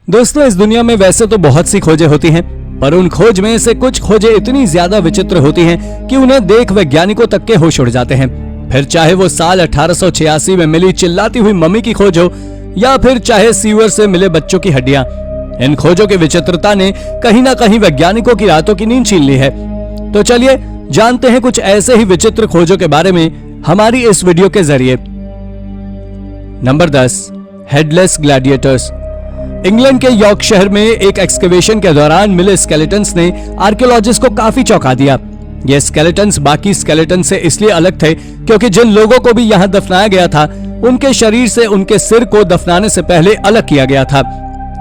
दोस्तों, इस दुनिया में वैसे तो बहुत सी खोजें होती हैं, पर उन खोज में से कुछ खोजें इतनी ज्यादा विचित्र होती हैं कि उन्हें देख वैज्ञानिकों तक के होश उड़ जाते हैं। फिर चाहे वो साल 1886 में मिली चिल्लाती हुई मम्मी की खोज हो या फिर चाहे सीवर से मिले बच्चों की हड्डियां, इन खोजों की विचित्रता ने कहीं ना कहीं वैज्ञानिकों की रातों की नींद छीन ली है। तो चलिए जानते हैं कुछ ऐसे ही विचित्र खोजों के बारे में हमारी इस वीडियो के जरिए। Number 10, headless Gladiators. इंग्लैंड के यॉर्क शहर में एक एक्सकेवेशन के दौरान मिले स्केलेटन्स ने आर्कियोलॉजिस्ट को काफी चौंका दिया। ये स्केलेटन्स बाकी स्केलेटन से इसलिए अलग थे क्योंकि जिन लोगों को भी यहाँ दफनाया गया था उनके शरीर से उनके सिर को दफनाने से पहले अलग किया गया था।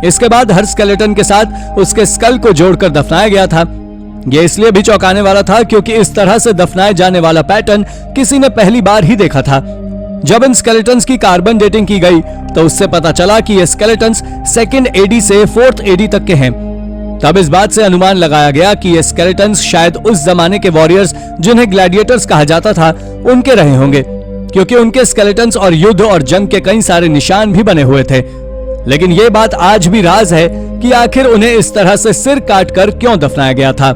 इसके बाद हर स्केलेटन के साथ उसके स्कल को जोड़कर दफनाया गया था। यह इसलिए भी चौंकाने वाला था क्योंकि इस तरह से दफनाए जाने वाला पैटर्न किसी ने पहली बार ही देखा था। जब इन स्केलेटन्स की कार्बन डेटिंग की गई तो उससे पता चला कि ये स्केलेटन्स 2nd AD से 4th AD तक के हैं। तब इस बात से अनुमान लगाया गया कि ये स्केलेटन्स शायद उस जमाने के वॉरियर्स जिन्हें ग्लैडिएटर्स कहा जाता था उनके रहे होंगे, क्योंकि उनके स्केलेटन्स और युद्ध और जंग के कई सारे निशान भी बने हुए थे। लेकिन ये बात आज भी राज है कि आखिर उन्हें इस तरह से सिर काटकर क्यों दफनाया गया था।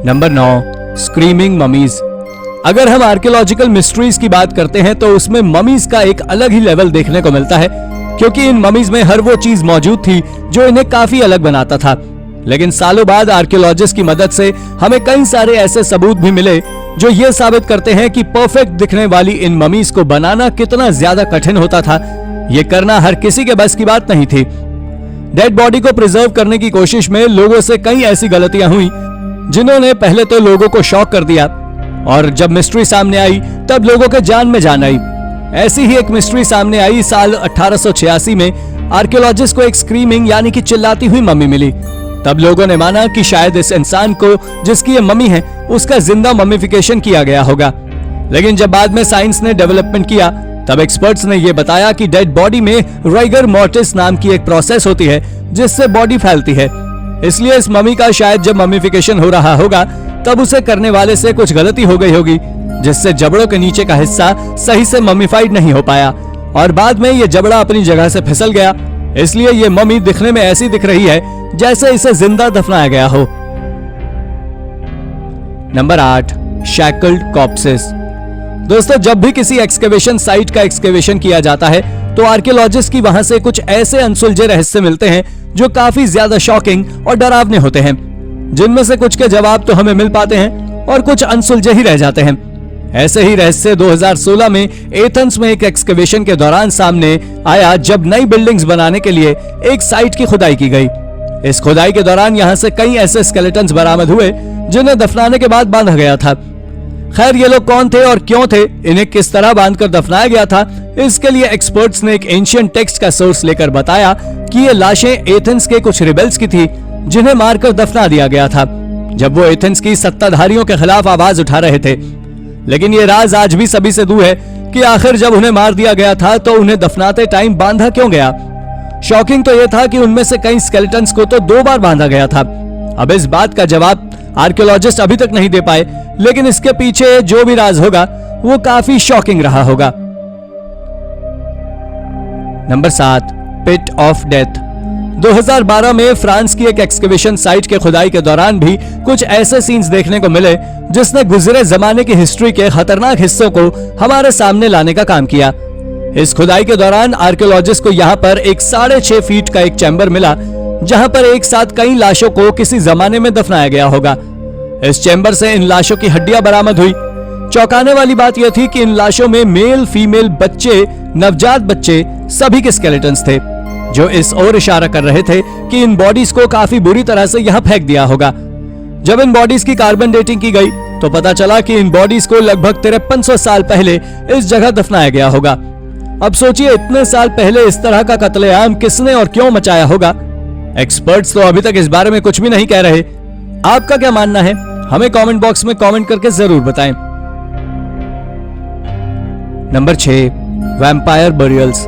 Number 9, screaming mummies. अगर हम आर्कियोलॉजिकल मिस्ट्रीज की बात करते हैं तो उसमें ममीज का एक अलग ही लेवल देखने को मिलता है, क्योंकि इन ममीज में हर वो चीज मौजूद थी जो इन्हें काफी अलग बनाता था। लेकिन सालों बाद आर्कियोलॉजिस्ट की मदद से हमें कई सारे ऐसे सबूत भी मिले जो ये साबित करते हैं कि परफेक्ट दिखने वाली इन ममीज को बनाना कितना ज्यादा कठिन होता था। ये करना हर किसी के बस की बात नहीं थी। डेड बॉडी को प्रिजर्व करने की कोशिश में लोगों से कई ऐसी गलतियां हुई जिन्होंने पहले तो लोगों को शॉक कर दिया, और जब मिस्ट्री सामने आई तब लोगों के जान में जान आई। ऐसी ही एक मिस्ट्री सामने आई साल 1886 में। आर्कियोलॉजिस्ट को एक स्क्रीमिंग यानी कि चिल्लाती हुई मम्मी मिली। तब लोगों ने माना कि शायद इस इंसान को जिसकी ये मम्मी है उसका जिंदा मम्मीफिकेशन किया गया होगा। लेकिन जब बाद में साइंस ने डेवलपमेंट किया तब एक्सपर्ट्स ने यह बताया कि डेड बॉडी में राइगर मॉर्टिस नाम की एक प्रोसेस होती है जिससे बॉडी फैलती है। इसलिए इस मम्मी का शायद जब मम्मीफिकेशन हो रहा होगा तब उसे करने वाले से कुछ गलती हो गई होगी, जिससे जबड़ों के नीचे का हिस्सा सही से मम्मीफाइड नहीं हो पाया और बाद में ये जबड़ा अपनी जगह से फिसल गया। इसलिए ये मम्मी दिखने में ऐसी दिख रही है जैसे इसे जिंदा दफनाया गया हो। Number 8, shackled corpses. दोस्तों, जब भी किसी एक्सकेवेशन साइट का एक्सकेवेशन किया जाता है तो आर्कियोलॉजिस्ट की वहां से कुछ ऐसे अनसुलझे रहस्य मिलते हैं जो काफी ज्यादा शॉकिंग और डरावने होते हैं, जिनमें से कुछ के जवाब तो हमें मिल पाते हैं और कुछ अनसुलझे ही रह जाते हैं। ऐसे ही रहस्य 2016 में एथेंस में एक एक्सकेवेशन के दौरान सामने आया, जब नई बिल्डिंग्स बनाने के लिए एक साइट की खुदाई की गई। इस खुदाई के दौरान यहां से कई ऐसे स्केलेटन्स बरामद हुए जिन्हें दफनाने के बाद बांधा गया था। खैर, ये लोग कौन थे और क्यों थे, इन्हें किस तरह बांधकर दफनाया गया था, इसके लिए एक्सपर्ट्स ने एक एंशिएंट टेक्स्ट का सोर्स लेकर बताया कि ये लाशें एथेंस के कुछ रिबेल्स की थी जिन्हें मारकर दफना दिया गया था जब वो एथेंस की सत्ताधारियों के खिलाफ आवाज उठा रहे थे। लेकिन ये राज आज भी सभी से दूर है कि आखिर जब उन्हें मार दिया गया था तो उन्हें दफनाते टाइम बांधा क्यों गया। शॉकिंग तो यह था कि उनमें से कई स्केलेटन्स को तो 2 बार बांधा गया था। अब इस बात का जवाब आर्कियोलॉजिस्ट अभी तक नहीं दे पाए, लेकिन इसके पीछे जो भी राज होगा वो काफी शॉकिंग रहा होगा। Number 7, pit of death. 2012 में फ्रांस की एक एक्सकेवेशन साइट के खुदाई के दौरान भी कुछ ऐसे सीन्स देखने को मिले जिसने गुजरे जमाने की हिस्ट्री के खतरनाक हिस्सों को हमारे सामने लाने का काम किया। इस खुदाई के दौरान आर्कियोलॉजिस्ट को यहाँ पर एक 6.5 फीट का एक चैम्बर मिला जहां पर एक साथ कई लाशों को किसी जमाने में दफनाया गया होगा। इस चैम्बर से इन लाशों की हड्डियां बरामद हुई। चौंकाने वाली बात यह थी कि इन लाशों में मेल, फीमेल, बच्चे, नवजात बच्चे सभी के स्केलेटन्स थे, जो इस ओर इशारा कर रहे थे कि इन बॉडीज को काफी बुरी तरह से यहां फेंक दिया होगा। जब इन बॉडीज की कार्बन डेटिंग की गई तो पता चला कि इन बॉडीज को लगभग 5300 साल पहले इस जगह दफनाया गया होगा। अब सोचिए, इतने साल पहले इस तरह का कत्लेआम किसने और क्यों मचाया होगा। एक्सपर्ट्स तो अभी तक इस बारे में कुछ भी नहीं कह रहे। आपका क्या मानना है, हमें कमेंट बॉक्स में कमेंट करके जरूर बताएं। Number 6, vampire burials.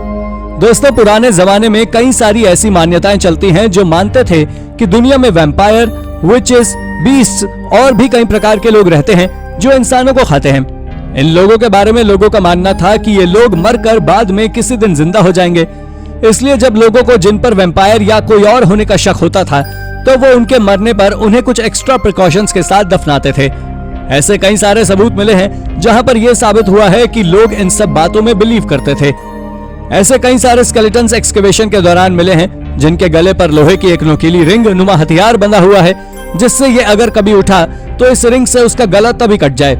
दोस्तों, पुराने जमाने में कई सारी ऐसी मान्यताएं चलती हैं जो मानते थे कि दुनिया में वैम्पायर, विचेस, बीस्ट्स और भी कई प्रकार के लोग रहते हैं जो इंसानों को खाते हैं। इन लोगों के बारे में लोगों का मानना था कि ये लोग मरकर बाद में किसी दिन जिंदा हो जाएंगे। इसलिए जब लोगों को जिन पर वैम्पायर या कोई और होने का शक होता था तो वो उनके मरने पर उन्हें कुछ एक्स्ट्रा प्रिकॉशंस के साथ दफनाते थे। ऐसे कई सारे सबूत मिले हैं जहां पर यह साबित हुआ है कि लोग इन सब बातों में बिलीव करते थे। ऐसे कई सारे स्केलेटन्स एक्सकवेशन के दौरान मिले हैं जिनके गले पर लोहे की एक नुकीली रिंग नुमा हथियार बंधा हुआ है, जिससे ये अगर कभी उठा तो इस रिंग से उसका गला तभी कट जाए।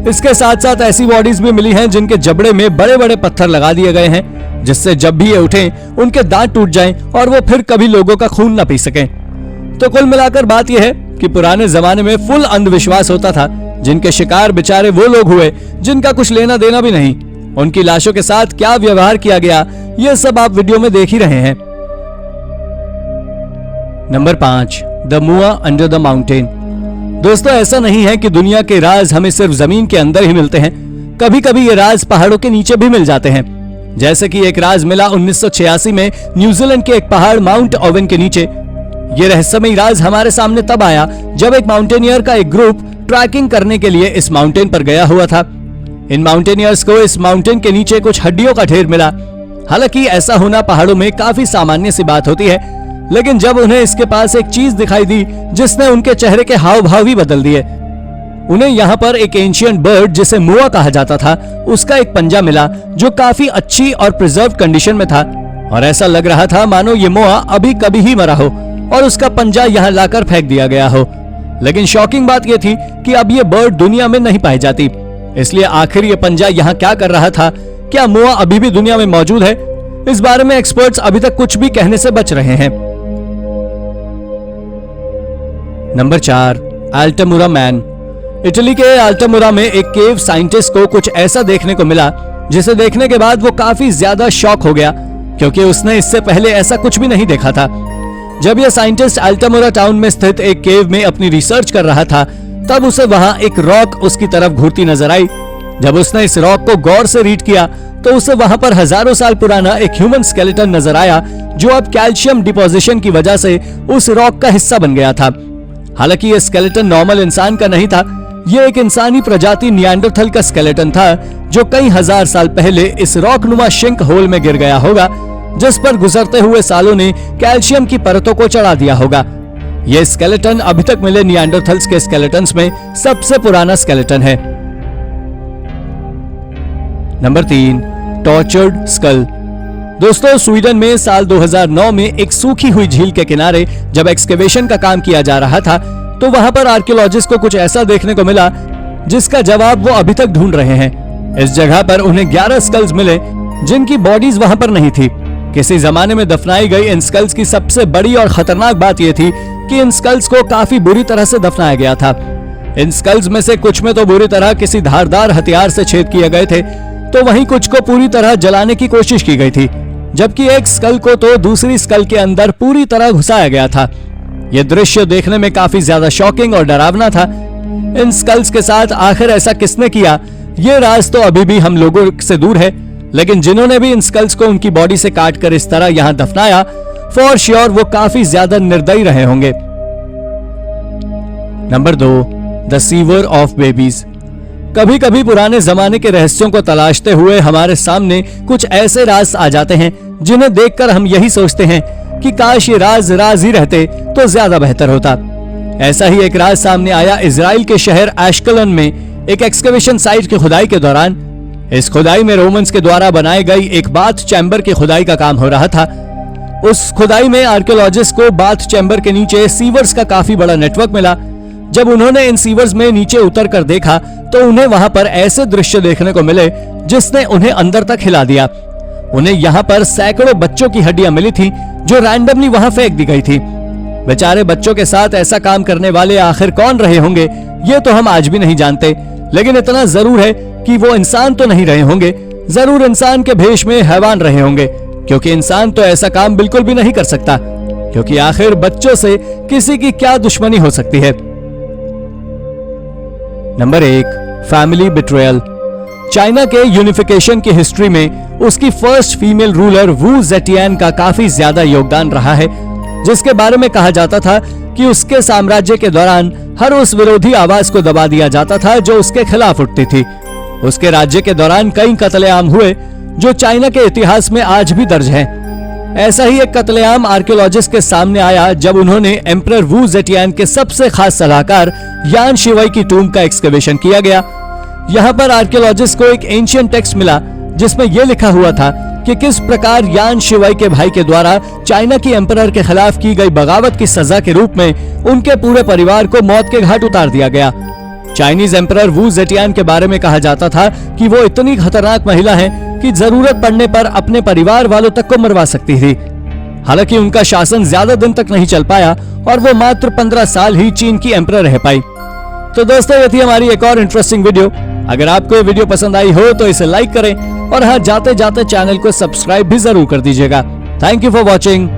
इसके साथ साथ ऐसी बॉडीज भी मिली हैं जिनके जबड़े में बड़े बड़े पत्थर लगा दिए गए हैं, जिससे जब भी ये उठें उनके दांत टूट जाएं और वो फिर कभी लोगों का खून न पी सकें। तो कुल मिलाकर बात यह है कि पुराने जमाने में फुल अंधविश्वास होता था, जिनके शिकार बेचारे वो लोग हुए जिनका कुछ लेना देना भी नहीं। उनकी लाशों के साथ क्या व्यवहार किया गया ये सब आप वीडियो में देख ही रहे हैं। नंबर 5, द मुआ अंडर द माउंटेन। दोस्तों, ऐसा नहीं है कि दुनिया के राज हमें सिर्फ जमीन के अंदर ही मिलते हैं, कभी कभी ये राज पहाड़ों के नीचे भी मिल जाते हैं। जैसे कि एक राज मिला 1986 में न्यूजीलैंड के एक पहाड़ माउंट ओवन के नीचे। ये रहस्यमयी राज हमारे सामने तब आया जब एक माउंटेनियर का एक ग्रुप ट्रैकिंग करने के लिए इस माउंटेन पर गया हुआ था। इन माउंटेनियर्स को इस माउंटेन के नीचे कुछ हड्डियों का ढेर मिला। हालांकि ऐसा होना पहाड़ों में काफी सामान्य सी बात होती है, लेकिन जब उन्हें इसके पास एक चीज दिखाई दी जिसने उनके चेहरे के हाव भाव ही बदल दिए। उन्हें यहाँ पर एक एंशिएंट बर्ड जिसे मुआ कहा जाता था, उसका एक पंजा मिला जो काफी अच्छी और प्रिजर्व कंडीशन में था, और ऐसा लग रहा था मानो ये मुआ अभी कभी ही मरा हो और उसका पंजा यहाँ लाकर फेंक दिया गया हो। लेकिन शॉकिंग बात यह थी कि अब ये बर्ड दुनिया में नहीं पाई जाती, इसलिए आखिर ये पंजा यहाँ क्या कर रहा था? क्या मुआ अभी भी दुनिया में मौजूद है? इस बारे में एक्सपर्ट्स अभी तक कुछ भी कहने से बच रहे हैं। Number 4, अल्टामुरा man. इटली के अल्टामुरा में एक केव साइंटिस्ट को कुछ ऐसा देखने को मिला जिसे देखने के बाद वो काफी ज्यादा शॉक हो गया, क्योंकि उसने इससे पहले ऐसा कुछ भी नहीं देखा था। जब यह साइंटिस्ट अल्टामुरा टाउन में स्थित एक केव में अपनी रिसर्च कर रहा था, तब उसे वहां एक रॉक उसकी तरफ घूरती नजर आई। जब उसने इस रॉक को गौर से रीड किया तो उसे वहां पर हजारों साल पुराना एक ह्यूमन स्केलेटन नजर आया, जो अब कैल्शियम डिपोजिशन की वजह से उस रॉक का हिस्सा बन गया था। हालांकि यह स्केलेटन नॉर्मल इंसान का नहीं था, यह एक इंसानी प्रजाति निएंडरथल का स्केलेटन था, जो कई हजार साल पहले इस रॉक नुमा शिंक होल में गिर गया होगा, जिस पर गुजरते हुए सालों ने कैल्शियम की परतों को चढ़ा दिया होगा। यह स्केलेटन अभी तक मिले निएंडरथल्स के स्केलेटन्स में सबसे पुराना स्केलेटन है। Number 3, tortured skull. दोस्तों, स्वीडन में साल 2009 में एक सूखी हुई झील के किनारे जब एक्सकेवेशन का काम किया जा रहा था, तो वहां पर आर्कियोलॉजिस्ट को कुछ ऐसा देखने को मिला जिसका जवाब वो अभी तक ढूंढ रहे हैं। इस जगह पर उन्हें 11 स्कल्स मिले जिनकी बॉडीज वहां पर नहीं थी। किसी जमाने में दफनाई गई इन स्कल्स की सबसे बड़ी और खतरनाक बात यह थी कि इन स्कल्स को काफी बुरी तरह से दफनाया गया था। इन स्कल्स में से कुछ में तो बुरी तरह किसी धारदार हथियार से छेद किए गए थे, तो वहीं कुछ को पूरी तरह जलाने की कोशिश की गई थी, जबकि एक स्कल को तो दूसरी स्कल के अंदर पूरी तरह घुसाया गया था। यह दृश्य देखने में काफी ज्यादा शॉकिंग और डरावना था। इन स्कल्स के साथ आखिर ऐसा किसने किया, ये राज तो अभी भी हम लोगों से दूर है, लेकिन जिन्होंने भी इन स्कल्स को उनकी बॉडी से काटकर इस तरह यहां दफनाया, फॉर श्योर वो काफी ज्यादा निर्दयी रहे होंगे। Number 2, the sewer of babies. कभी कभी पुराने जमाने के रहस्यों को तलाशते हुए हमारे सामने कुछ ऐसे राज आ जाते हैं जिन्हें देखकर हम यही सोचते हैं कि काश ये राज ही रहते तो ज्यादा बेहतर होता। ऐसा ही एक राज सामने आया इजराइल के शहर एशकलन में एक एक्सकवेशन साइट की खुदाई के दौरान। इस खुदाई में रोमन्स के द्वारा बनाई गई एक बाथ चैम्बर की खुदाई का काम हो रहा था। उस खुदाई में आर्कियोलॉजिस्ट को बाथ चैम्बर के नीचे सीवर्स का काफी बड़ा नेटवर्क मिला। जब उन्होंने इन सीवर्स में नीचे उतर कर देखा तो उन्हें वहां पर ऐसे दृश्य देखने को मिले जिसने उन्हें अंदर तक हिला दिया। उन्हें यहाँ पर सैकड़ों बच्चों की हड्डियां मिली थी जो रैंडमली वहां फेंक दी गई थी। बेचारे बच्चों के साथ ऐसा काम करने वाले आखिर कौन रहे होंगे ये तो हम आज भी नहीं जानते, लेकिन इतना जरूर है कि वो इंसान तो नहीं रहे होंगे, जरूर इंसान के भेष में हैवान रहे होंगे, क्योंकि इंसान तो ऐसा काम बिल्कुल भी नहीं कर सकता, क्योंकि आखिर बच्चों से किसी की क्या दुश्मनी हो सकती है। Number 1, family betrayal. चाइना के यूनिफिकेशन की हिस्ट्री में उसकी फर्स्ट फीमेल रूलर वू जेटियान का काफी ज्यादा योगदान रहा है, जिसके बारे में कहा जाता था कि उसके साम्राज्य के दौरान हर उस विरोधी आवाज को दबा दिया जाता था जो उसके खिलाफ उठती थी। उसके राज्य के दौरान कई कत्लेआम हुए जो चाइना के इतिहास में आज भी दर्ज हैं। ऐसा ही एक कत्लेआम आर्कियोलॉजिस्ट के सामने आया जब उन्होंने एम्परर वू जेटियान के सबसे खास सलाहकार यान शिवाई की टूम का एक्सकवेशन किया गया। यहाँ पर आर्कियोलॉजिस्ट को एक एंशिएंट टेक्स्ट मिला जिसमें यह लिखा हुआ था कि किस प्रकार यान शिवाई के भाई के द्वारा चाइना की एम्परर के खिलाफ की गई बगावत की सजा के रूप में उनके पूरे परिवार को मौत के घाट उतार दिया गया। चाइनीज एम्परर वू जेटियान के बारे में कहा जाता था कि वो इतनी खतरनाक महिला है कि जरूरत पड़ने पर अपने परिवार वालों तक को मरवा सकती थी। हालांकि उनका शासन ज्यादा दिन तक नहीं चल पाया और वो मात्र 15 साल ही चीन की एम्परर रह पाई। तो दोस्तों, ये थी हमारी एक और इंटरेस्टिंग वीडियो। अगर आपको ये वीडियो पसंद आई हो तो इसे लाइक करें और हाँ, जाते जाते चैनल को सब्सक्राइब भी जरूर कर दीजिएगा। Thank you for watching.